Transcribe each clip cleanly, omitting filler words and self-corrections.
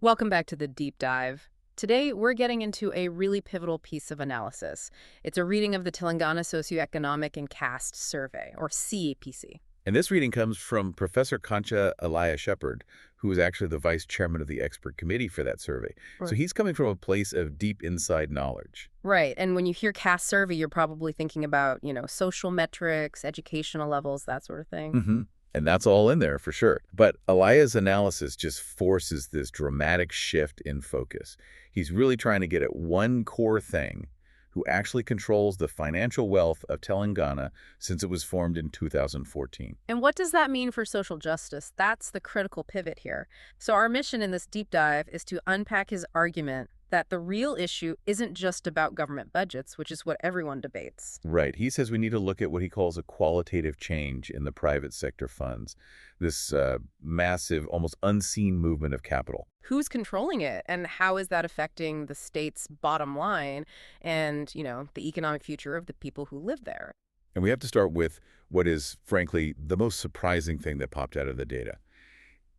Welcome back to the deep dive. Today, we're getting into a really pivotal piece of analysis. It's a reading of the Telangana Socio-Economic and Caste Survey, or CAPC. And this reading comes from Professor Kancha Ilaiah Shepard, who is actually the vice chairman of the expert committee for that survey. So Right. he's coming from a place of deep inside knowledge. Right, and when you hear Caste Survey, you're probably thinking about, social metrics, educational levels, that sort of thing. hmm And that's all in there for sure. But Ilaiah's analysis just forces this dramatic shift in focus. He's really trying to get at one core thing: who actually controls the financial wealth of Telangana since it was formed in 2014. And what does that mean for social justice? That's the critical pivot here. So our mission in this deep dive is to unpack his argument that the real issue isn't just about government budgets, which is what everyone debates. Right. He says we need to look at what he calls a qualitative change in the private sector funds, this massive, almost unseen movement of capital. Who's controlling it, and how is that affecting the state's bottom line and, the economic future of the people who live there? And we have to start with what is, frankly, the most surprising thing that popped out of the data.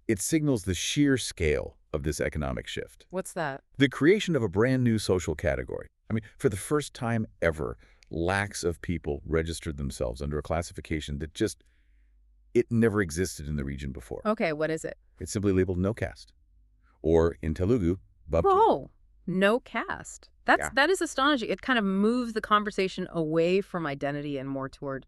It signals the sheer scale of this economic shift. What's that? The creation of a brand new social category. I mean, for the first time ever, lakhs of people registered themselves under a classification that it never existed in the region before. Okay, what is it? It's simply labeled no caste. Or in Telugu, babtu. Whoa, no caste. That's Yeah. that is astonishing. It kind of moves the conversation away from identity and more toward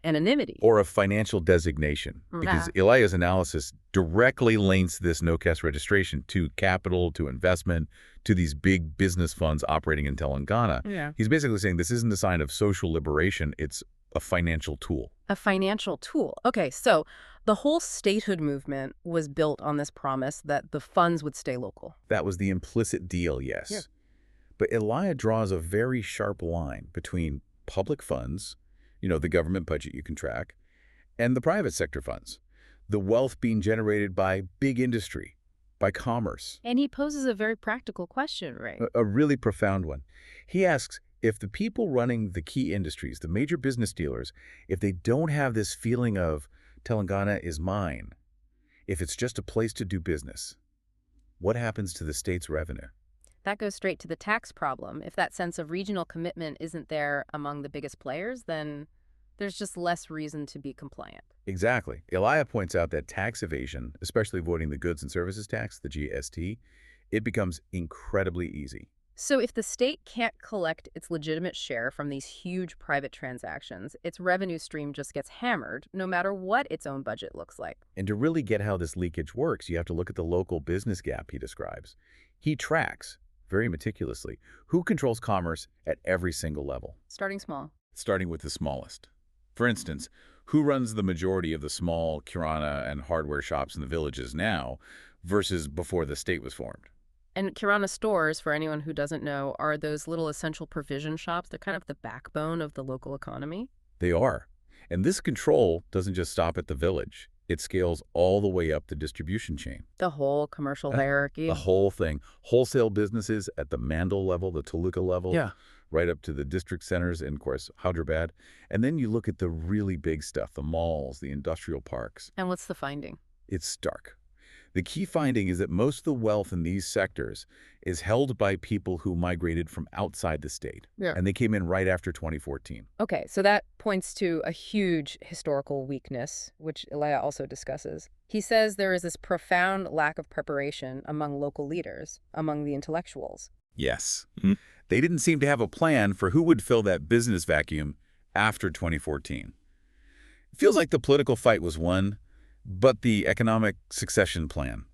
anonymity. Or a financial designation, because Eliah's analysis directly links this no caste registration to capital, to investment, to these big business funds operating in Telangana. Yeah. He's basically saying this isn't a sign of social liberation, it's a financial tool. A financial tool. Okay, so the whole statehood movement was built on this promise that the funds would stay local. That was the implicit deal, yes. Yeah. But Eliah draws a very sharp line between public funds, the government budget you can track, and the private sector funds, the wealth being generated by big industry, by commerce. And he poses a very practical question, right? A really profound one. He asks if the people running the key industries, the major business dealers, if they don't have this feeling of Telangana is mine, if it's just a place to do business, what happens to the state's revenue? That goes straight to the tax problem. If that sense of regional commitment isn't there among the biggest players, then there's just less reason to be compliant. Exactly. Ilaiah points out that tax evasion, especially avoiding the goods and services tax, the GST, it becomes incredibly easy. So if the state can't collect its legitimate share from these huge private transactions, its revenue stream just gets hammered, no matter what its own budget looks like. And to really get how this leakage works, you have to look at the local business gap he describes. He tracks, very meticulously, who controls commerce at every single level, Starting small. starting with the smallest. For instance, who runs the majority of the small kirana and hardware shops in the villages now versus before the state was formed? And kirana stores, for anyone who doesn't know, are those little essential provision shops. They're kind of the backbone of the local economy. They are. And this control doesn't just stop at the village. It scales all the way up the distribution chain. The whole commercial hierarchy. The whole thing. Wholesale businesses at the Mandal level, the Toluca level, right up to the district centers and, of course, Hyderabad. And then you look at the really big stuff, the malls, the industrial parks. And what's the finding? It's stark. The key finding is that most of the wealth in these sectors is held by people who migrated from outside the state. Yeah. And they came in right after 2014. Okay, so that points to a huge historical weakness, which Ilaiah also discusses. He says there is this profound lack of preparation among local leaders, among the intellectuals. Yes. They didn't seem to have a plan for who would fill that business vacuum after 2014. It feels like the political fight was won, but the economic succession plan,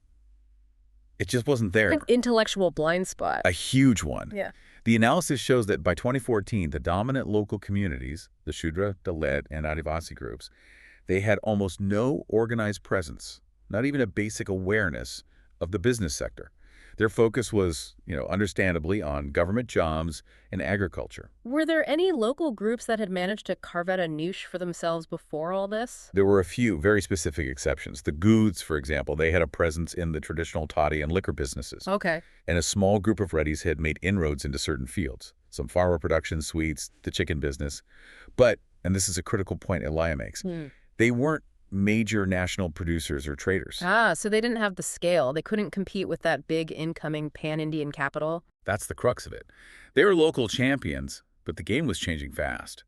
it just wasn't there. An intellectual blind spot. A huge one. Yeah. The analysis shows that by 2014, the dominant local communities, the Shudra, Dalit, and Adivasi groups, they had almost no organized presence, not even a basic awareness of the business sector. Their focus was, understandably, on government jobs and agriculture. Were there any local groups that had managed to carve out a niche for themselves before all this? There were a few very specific exceptions. The Goods, for example, they had a presence in the traditional toddy and liquor businesses. Okay. And a small group of Reddys had made inroads into certain fields, some flour production, sweets, the chicken business. But, and this is a critical point Ilaiah makes, they weren't major national producers or traders. Ah, so they didn't have the scale. They couldn't compete with that big incoming pan-Indian capital. That's the crux of it. They were local champions, but the game was changing fast.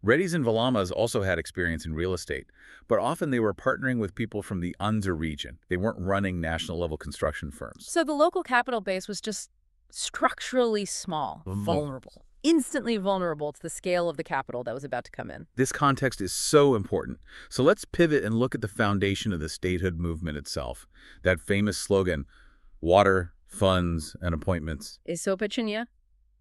Reddy's and Valamas also had experience in real estate, but often they were partnering with people from the Andhra region. They weren't running national-level construction firms. So the local capital base was just structurally small, vulnerable, instantly vulnerable to the scale of the capital that was about to come in. This context is so important. So let's pivot and look at the foundation of the statehood movement itself. That famous slogan, water, funds, and appointments. Isopachinya?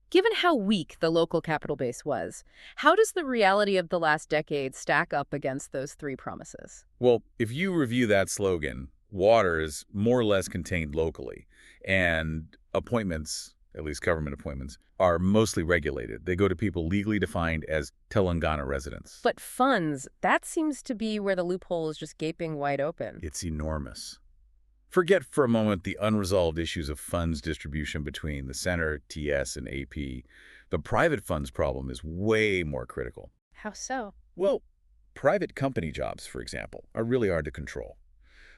Given how weak the local capital base was, how does the reality of the last decade stack up against those three promises? Well, if you review that slogan, water is more or less contained locally, and appointments, at least government appointments, are mostly regulated. They go to people legally defined as Telangana residents. But funds, that seems to be where the loophole is just gaping wide open. It's enormous. Forget for a moment the unresolved issues of funds distribution between the center, TS, and AP. The private funds problem is way more critical. How so? Well, private company jobs, for example, are really hard to control.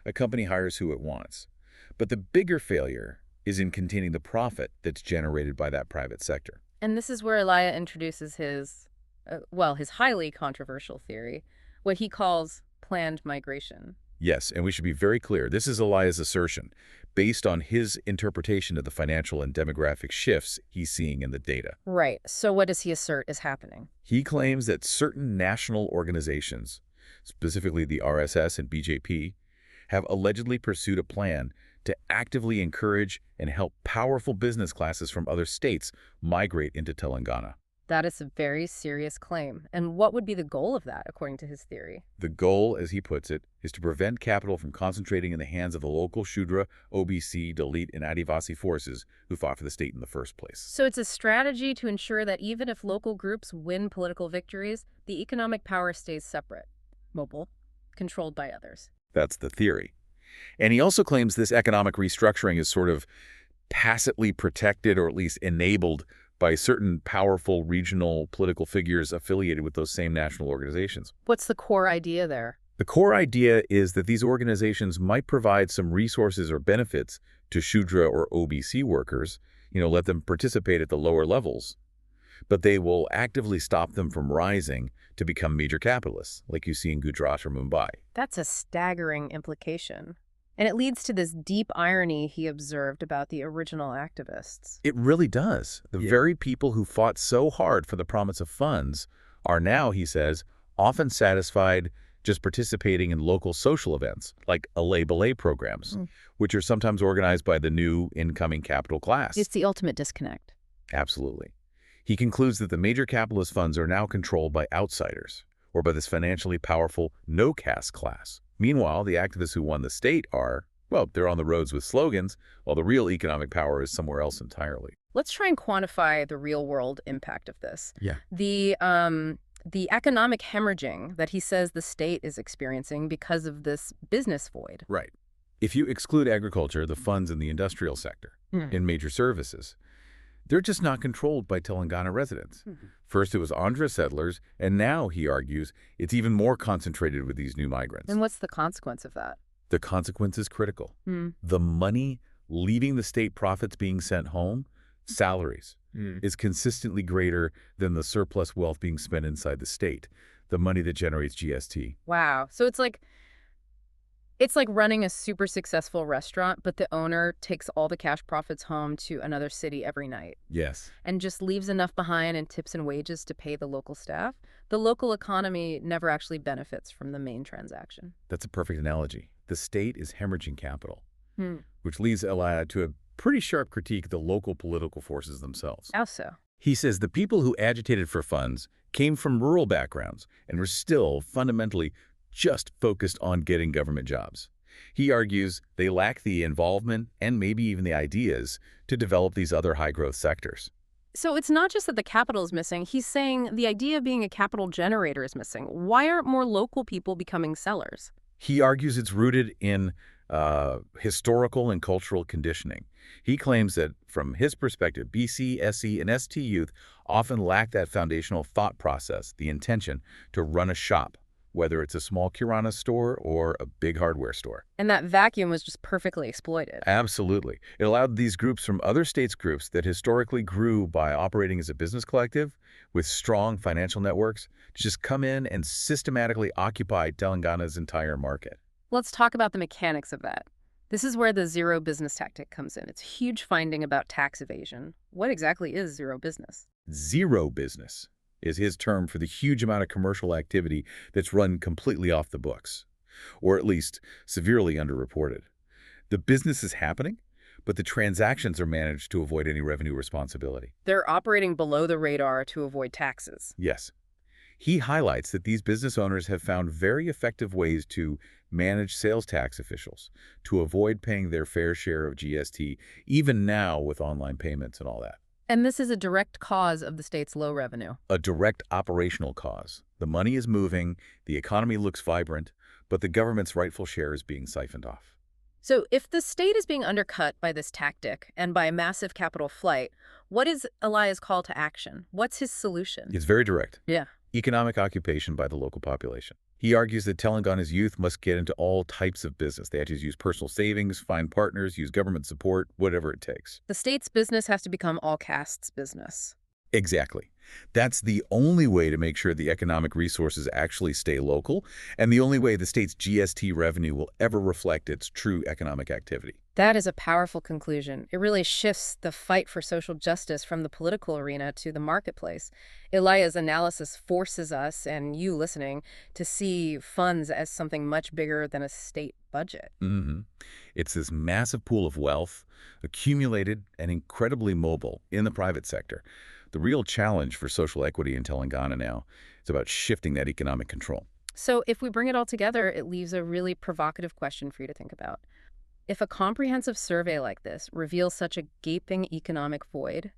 A company hires who it wants. But the bigger failure is in containing the profit that's generated by that private sector. And this is where Ilaiah introduces his highly controversial theory, what he calls planned migration. Yes, and we should be very clear. This is Ilaiah's assertion, based on his interpretation of the financial and demographic shifts he's seeing in the data. Right. So what does he assert is happening? He claims that certain national organizations, specifically the RSS and BJP, have allegedly pursued a plan to actively encourage and help powerful business classes from other states migrate into Telangana. That is a very serious claim. And what would be the goal of that, according to his theory? The goal, as he puts it, is to prevent capital from concentrating in the hands of the local Shudra, OBC, Dalit, and Adivasi forces who fought for the state in the first place. So it's a strategy to ensure that even if local groups win political victories, the economic power stays separate, mobile, controlled by others. That's the theory. And he also claims this economic restructuring is sort of tacitly protected or at least enabled by certain powerful regional political figures affiliated with those same national organizations. What's the core idea there? The core idea is that these organizations might provide some resources or benefits to Shudra or OBC workers, let them participate at the lower levels, but they will actively stop them from rising to become major capitalists, like you see in Gujarat or Mumbai. That's a staggering implication. And it leads to this deep irony he observed about the original activists. It really does. The very people who fought so hard for the promise of funds are now, he says, often satisfied just participating in local social events, like belay programs, which are sometimes organized by the new incoming capital class. It's the ultimate disconnect. Absolutely. He concludes that the major capitalist funds are now controlled by outsiders, or by this financially powerful no-caste class. Meanwhile, the activists who won the state are, they're on the roads with slogans, while the real economic power is somewhere else entirely. Let's try and quantify the real-world impact of this. Yeah. The economic hemorrhaging that he says the state is experiencing because of this business void. Right. If you exclude agriculture, the funds in the industrial sector, in major services, they're just not controlled by Telangana residents. First, it was Andhra settlers, and now, he argues, it's even more concentrated with these new migrants. And what's the consequence of that? The consequence is critical. The money leaving the state profits being sent home, salaries, is consistently greater than the surplus wealth being spent inside the state, the money that generates GST. Wow. So it's like running a super successful restaurant, but the owner takes all the cash profits home to another city every night. Yes. And just leaves enough behind in tips and wages to pay the local staff. The local economy never actually benefits from the main transaction. That's a perfect analogy. The state is hemorrhaging capital, which leads Ilaiah to a pretty sharp critique of the local political forces themselves. How so? He says the people who agitated for funds came from rural backgrounds and were still fundamentally just focused on getting government jobs. He argues they lack the involvement and maybe even the ideas to develop these other high-growth sectors. So it's not just that the capital is missing. He's saying the idea of being a capital generator is missing. Why aren't more local people becoming sellers? He argues it's rooted in historical and cultural conditioning. He claims that, from his perspective, BC, SC, and ST youth often lack that foundational thought process, the intention to run a shop, whether it's a small Kirana store or a big hardware store. And that vacuum was just perfectly exploited. Absolutely. It allowed these groups from other states' groups that historically grew by operating as a business collective with strong financial networks to just come in and systematically occupy Telangana's entire market. Let's talk about the mechanics of that. This is where the zero business tactic comes in. It's a huge finding about tax evasion. What exactly is zero business? Zero business is his term for the huge amount of commercial activity that's run completely off the books, or at least severely underreported. The business is happening, but the transactions are managed to avoid any revenue responsibility. They're operating below the radar to avoid taxes. Yes. He highlights that these business owners have found very effective ways to manage sales tax officials, to avoid paying their fair share of GST, even now with online payments and all that. And this is a direct cause of the state's low revenue. A direct operational cause. The money is moving, the economy looks vibrant, but the government's rightful share is being siphoned off. So if the state is being undercut by this tactic and by massive capital flight, what is Ilaiah's call to action? What's his solution? It's very direct. Yeah. Economic occupation by the local population. He argues that Telangana's youth must get into all types of business. They have to use personal savings, find partners, use government support, whatever it takes. The state's business has to become all castes' business. Exactly. That's the only way to make sure the economic resources actually stay local, and the only way the state's GST revenue will ever reflect its true economic activity. That is a powerful conclusion. It really shifts the fight for social justice from the political arena to the marketplace. Ilaiah's analysis forces us, and you listening, to see funds as something much bigger than a state budget. It's this massive pool of wealth, accumulated and incredibly mobile in the private sector. The real challenge for social equity in Telangana now is about shifting that economic control. So if we bring it all together, it leaves a really provocative question for you to think about. If a comprehensive survey like this reveals such a gaping economic void,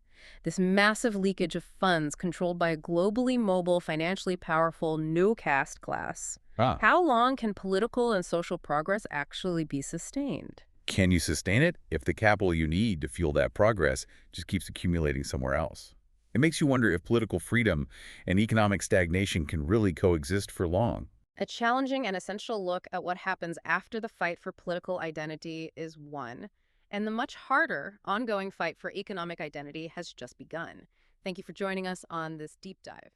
this massive leakage of funds controlled by a globally mobile, financially powerful, no-caste class, how long can political and social progress actually be sustained? Can you sustain it if the capital you need to fuel that progress just keeps accumulating somewhere else? It makes you wonder if political freedom and economic stagnation can really coexist for long. A challenging and essential look at what happens after the fight for political identity is won, and the much harder, ongoing fight for economic identity has just begun. Thank you for joining us on this deep dive.